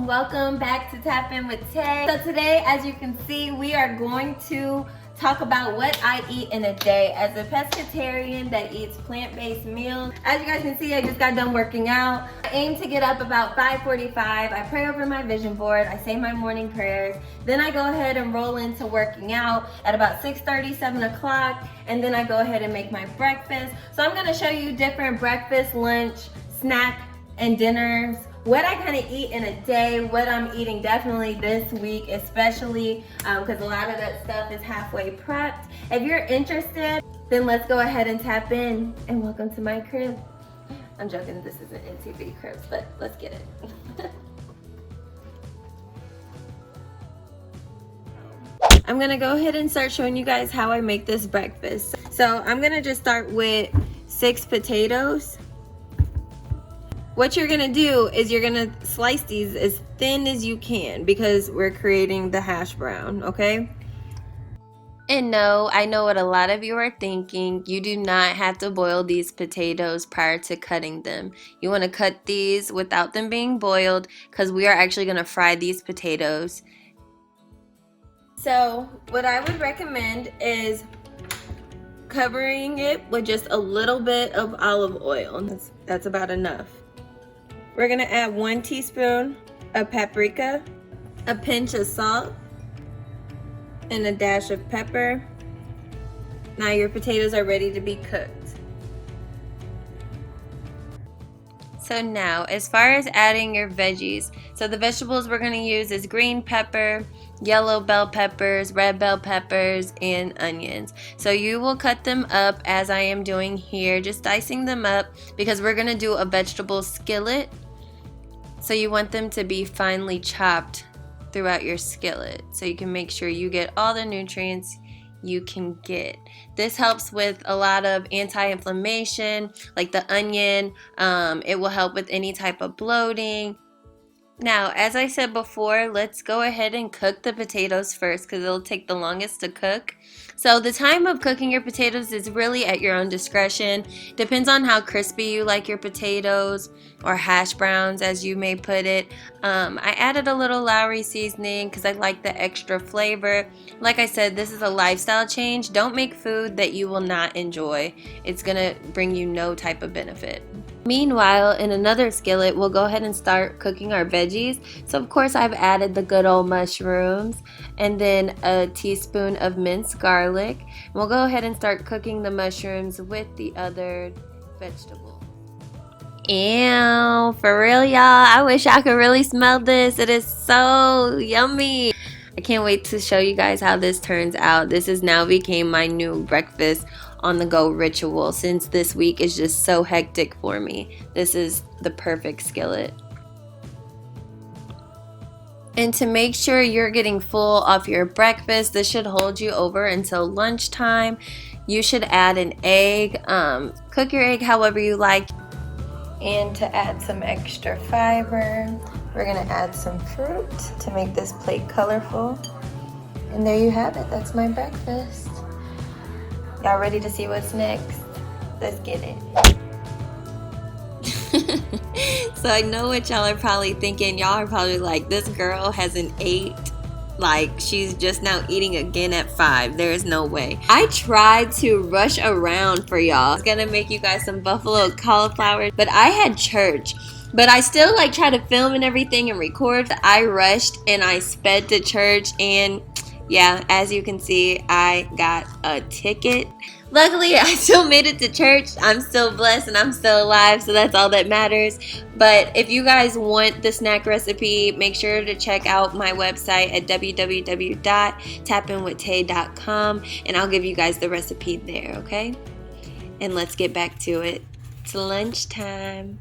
Welcome back to Tap In with Tay. So today, as you can see, we are going to talk about what I eat in a day as a pescatarian that eats plant-based meals. As you guys can see, I just got done working out. I aim to get up about 5:45. I pray over my vision board. I say my morning prayers. Then I go ahead and roll into working out at about 6:30, 7 o'clock. And then I go ahead and make my breakfast. So I'm gonna show you different breakfast, lunch, snack, and dinners, what I kind of eat in a day, what I'm eating definitely this week especially, because a lot of that stuff is halfway prepped. If you're interested, then let's go ahead and tap in, and welcome to my crib. I'm joking, this isn't NTV cribs, but let's get it. I'm gonna go ahead and start showing you guys how I make this breakfast. So I'm gonna just start with 6 potatoes. What you're gonna do is you're gonna slice these as thin as you can because we're creating the hash brown, okay? And no, I know what a lot of you are thinking. You do not have to boil these potatoes prior to cutting them. You wanna cut these without them being boiled because we are actually gonna fry these potatoes. So what I would recommend is covering it with just a little bit of olive oil. That's about enough. We're gonna add 1 teaspoon of paprika, a pinch of salt, and a dash of pepper. Now your potatoes are ready to be cooked. So now, as far as adding your veggies, so the vegetables we're gonna use is green pepper, yellow bell peppers, red bell peppers, and onions. So you will cut them up as I am doing here, just dicing them up because we're gonna do a vegetable skillet. So you want them to be finely chopped throughout your skillet so you can make sure you get all the nutrients you can get. This helps with a lot of anti-inflammation, like the onion. It will help with any type of bloating. Now, as I said before, let's go ahead and cook the potatoes first because it'll take the longest to cook. So the time of cooking your potatoes is really at your own discretion. Depends on how crispy you like your potatoes, or hash browns as you may put it. I added a little Lowry seasoning because I like the extra flavor. Like I said, this is a lifestyle change. Don't make food that you will not enjoy. It's gonna bring you no type of benefit. Meanwhile, in another skillet, we'll go ahead and start cooking our veggies. So of course I've added the good old mushrooms and then a teaspoon of minced garlic. We'll go ahead and start cooking the mushrooms with the other vegetables. Ew, for real y'all, I wish I could really smell this. It is so yummy. I can't wait to show you guys how this turns out. This has now became my new breakfast on the go ritual since this week is just so hectic for me. This is the perfect skillet. And to make sure you're getting full off your breakfast, this should hold you over until lunchtime. You should add an egg. Cook your egg however you like. And to add some extra fiber, we're gonna add some fruit to make this plate colorful. And there you have it, that's my breakfast. Y'all ready to see what's next? Let's get it. So I know what y'all are probably thinking. Y'all are probably like, this girl hasn't ate. Like, she's just now eating again at 5. There is no way. I tried to rush around for y'all. I was gonna make you guys some buffalo cauliflower, but I had church. But I still like try to film and everything and record. I rushed and I sped to church, and yeah, as you can see, I got a ticket. Luckily, I still made it to church. I'm still blessed and I'm still alive, so that's all that matters. But if you guys want the snack recipe, make sure to check out my website at www.tapinwithtae.xo, and I'll give you guys the recipe there, okay? And let's get back to it. It's lunchtime.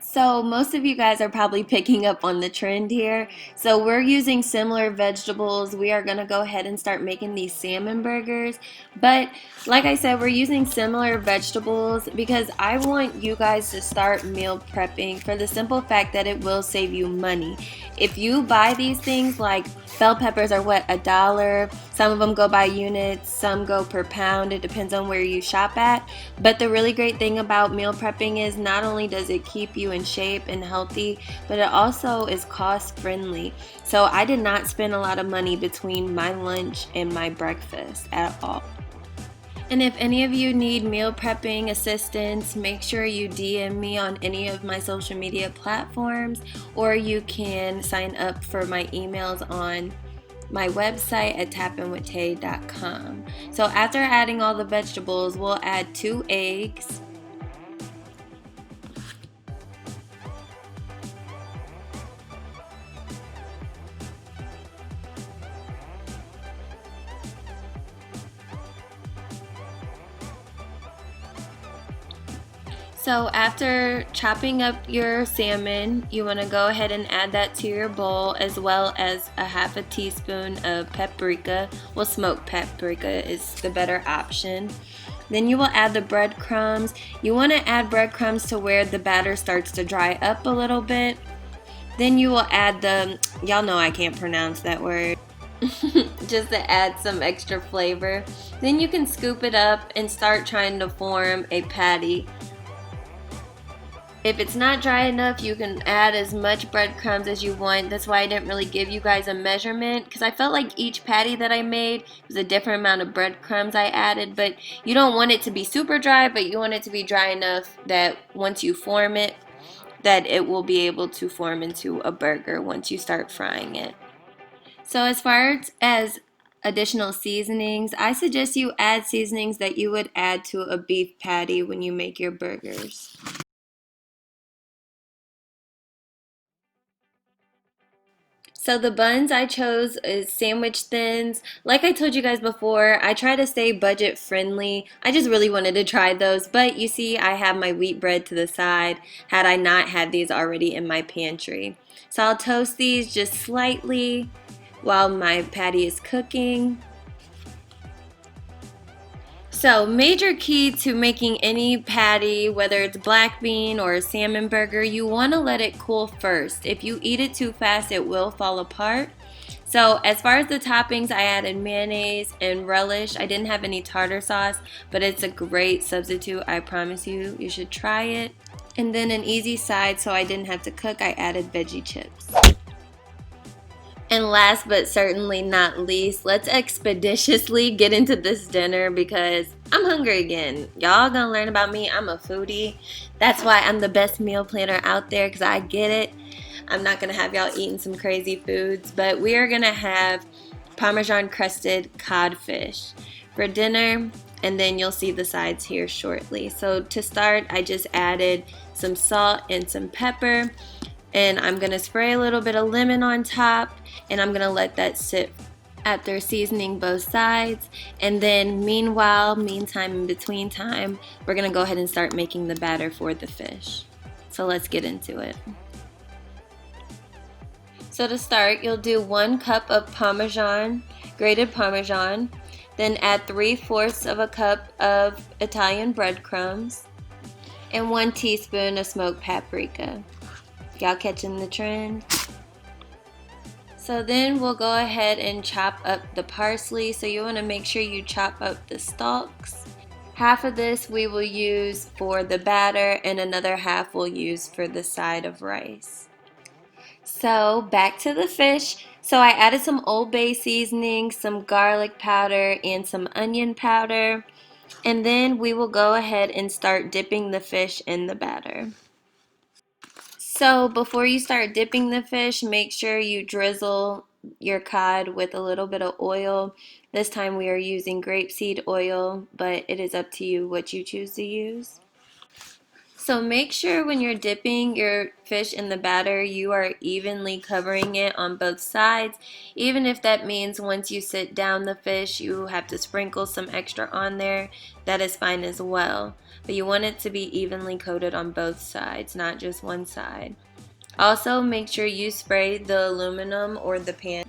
So most of you guys are probably picking up on the trend here. So we're using similar vegetables. We are going to go ahead and start making these salmon burgers. But like I said, we're using similar vegetables because I want you guys to start meal prepping for the simple fact that it will save you money. If you buy these things, like bell peppers are what, $1? Some of them go by units, some go per pound. It depends on where you shop at. But the really great thing about meal prepping is not only does it keep you in shape and healthy, but it also is cost friendly. So I did not spend a lot of money between my lunch and my breakfast at all. And if any of you need meal prepping assistance, make sure you DM me on any of my social media platforms, or you can sign up for my emails on my website at tapinwithtae.xo. So after adding all the vegetables, we'll add 2 eggs. So after chopping up your salmon, you want to go ahead and add that to your bowl, as well as a half a teaspoon of paprika. Well, smoked paprika is the better option. Then you will add the breadcrumbs. You want to add breadcrumbs to where the batter starts to dry up a little bit. Then you will add y'all know I can't pronounce that word, just to add some extra flavor. Then you can scoop it up and start trying to form a patty. If it's not dry enough, you can add as much breadcrumbs as you want. That's why I didn't really give you guys a measurement, because I felt like each patty that I made was a different amount of breadcrumbs I added. But you don't want it to be super dry, but you want it to be dry enough that once you form it, that it will be able to form into a burger once you start frying it. So as far as additional seasonings, I suggest you add seasonings that you would add to a beef patty when you make your burgers. So the buns I chose is sandwich thins. Like I told you guys before, I try to stay budget friendly. I just really wanted to try those, but you see I have my wheat bread to the side had I not had these already in my pantry. So I'll toast these just slightly while my patty is cooking. So, major key to making any patty, whether it's black bean or a salmon burger, you want to let it cool first. If you eat it too fast, it will fall apart. So, as far as the toppings, I added mayonnaise and relish. I didn't have any tartar sauce, but it's a great substitute. I promise you, you should try it. And then an easy side, so I didn't have to cook, I added veggie chips. And last but certainly not least, let's expeditiously get into this dinner because I'm hungry again. Y'all gonna learn about me. I'm a foodie. That's why I'm the best meal planner out there, because I get it. I'm not gonna have y'all eating some crazy foods, but we are gonna have Parmesan crusted codfish for dinner, and then you'll see the sides here shortly. So to start, I just added some salt and some pepper, and I'm gonna spray a little bit of lemon on top, and I'm gonna let that sit after seasoning both sides. And then meantime, in between time, we're gonna go ahead and start making the batter for the fish. So let's get into it. So to start, you'll do 1 cup of Parmesan, grated Parmesan, then add 3/4 of a cup of Italian breadcrumbs, and 1 teaspoon of smoked paprika. Y'all catching the trend? So then we'll go ahead and chop up the parsley. So you want to make sure you chop up the stalks. Half of this we will use for the batter, and another half we'll use for the side of rice. So back to the fish. So I added some Old Bay seasoning, some garlic powder, and some onion powder. And then we will go ahead and start dipping the fish in the batter. So before you start dipping the fish, make sure you drizzle your cod with a little bit of oil. This time we are using grapeseed oil, but it is up to you what you choose to use. So make sure when you're dipping your fish in the batter, you are evenly covering it on both sides. Even if that means once you sit down the fish, you have to sprinkle some extra on there, that is fine as well. but you want it to be evenly coated on both sides, not just one side. Also, make sure you spray the aluminum or the pan.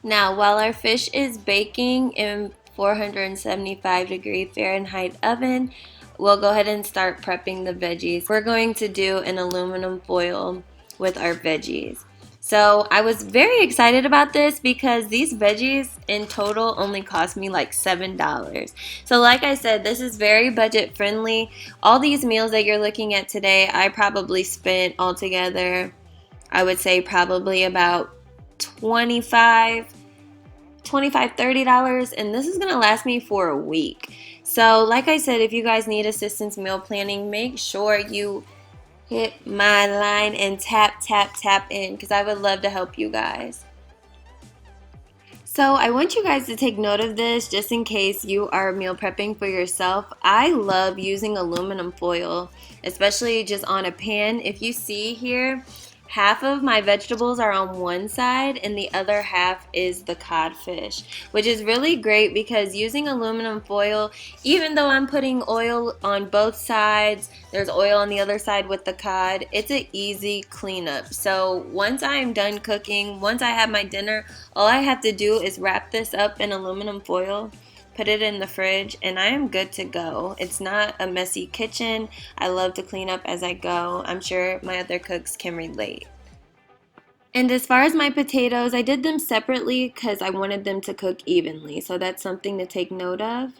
Now, while our fish is baking in 475-degree Fahrenheit oven, we'll go ahead and start prepping the veggies. We're going to do an aluminum foil with our veggies. So I was very excited about this because these veggies in total only cost me like $7. So like I said, this is very budget friendly. All these meals that you're looking at today, I probably spent altogether, I would say probably about 25 $30, and this is gonna last me for a week. So like I said, if you guys need assistance meal planning, make sure you hit my line and tap in, because I would love to help you guys. So I want you guys to take note of this just in case you are meal prepping for yourself. I love using aluminum foil, especially just on a pan. If you see here, half of my vegetables are on one side and the other half is the codfish, which is really great because using aluminum foil, even though I'm putting oil on both sides, there's oil on the other side with the cod, it's an easy cleanup. So once I'm done cooking, once I have my dinner, all I have to do is wrap this up in aluminum foil, put it in the fridge, and I am good to go. It's not a messy kitchen. I love to clean up as I go. I'm sure my other cooks can relate. And as far as my potatoes, I did them separately because I wanted them to cook evenly. So that's something to take note of.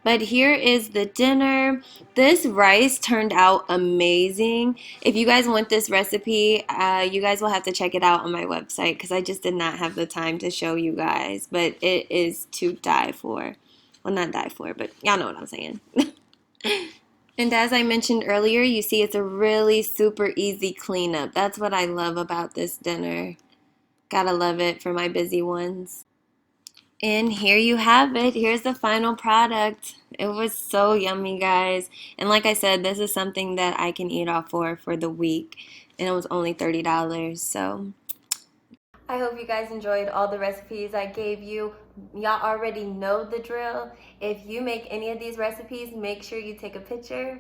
But here is the dinner. This rice turned out amazing. If you guys want this recipe, you guys will have to check it out on my website because I just did not have the time to show you guys. But it is to die for. Well, not die for, but y'all know what I'm saying. And as I mentioned earlier, you see it's a really super easy cleanup. That's what I love about this dinner. Gotta love it for my busy ones. And here you have it. Here's the final product. It was so yummy, guys. And like I said, this is something that I can eat off for the week. And it was only $30. So I hope you guys enjoyed all the recipes I gave you. Y'all already know the drill. If you make any of these recipes, make sure you take a picture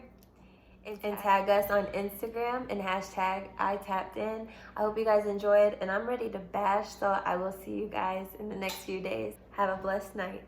and tag us on Instagram and hashtag #ITappedIn. I hope you guys enjoyed, and I'm ready to bash, so I will see you guys in the next few days. Have a blessed night.